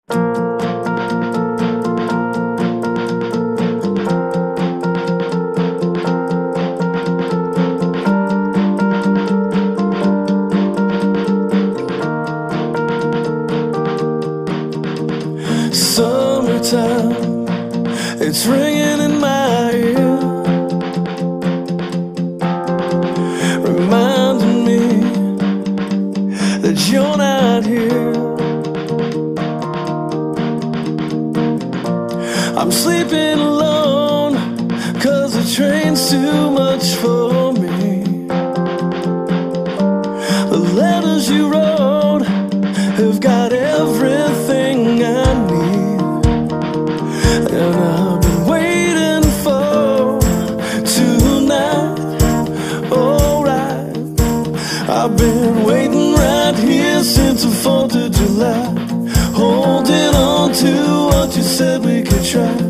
Summertime, it's ringing in my ear, reminding me that you're not here. I'm sleeping alone, 'cause the train's too much for me. The letters you wrote have got everything I need, and I've been waiting for tonight. Alright, I've been waiting right here since the 4th of July, holding on to what you said we could try.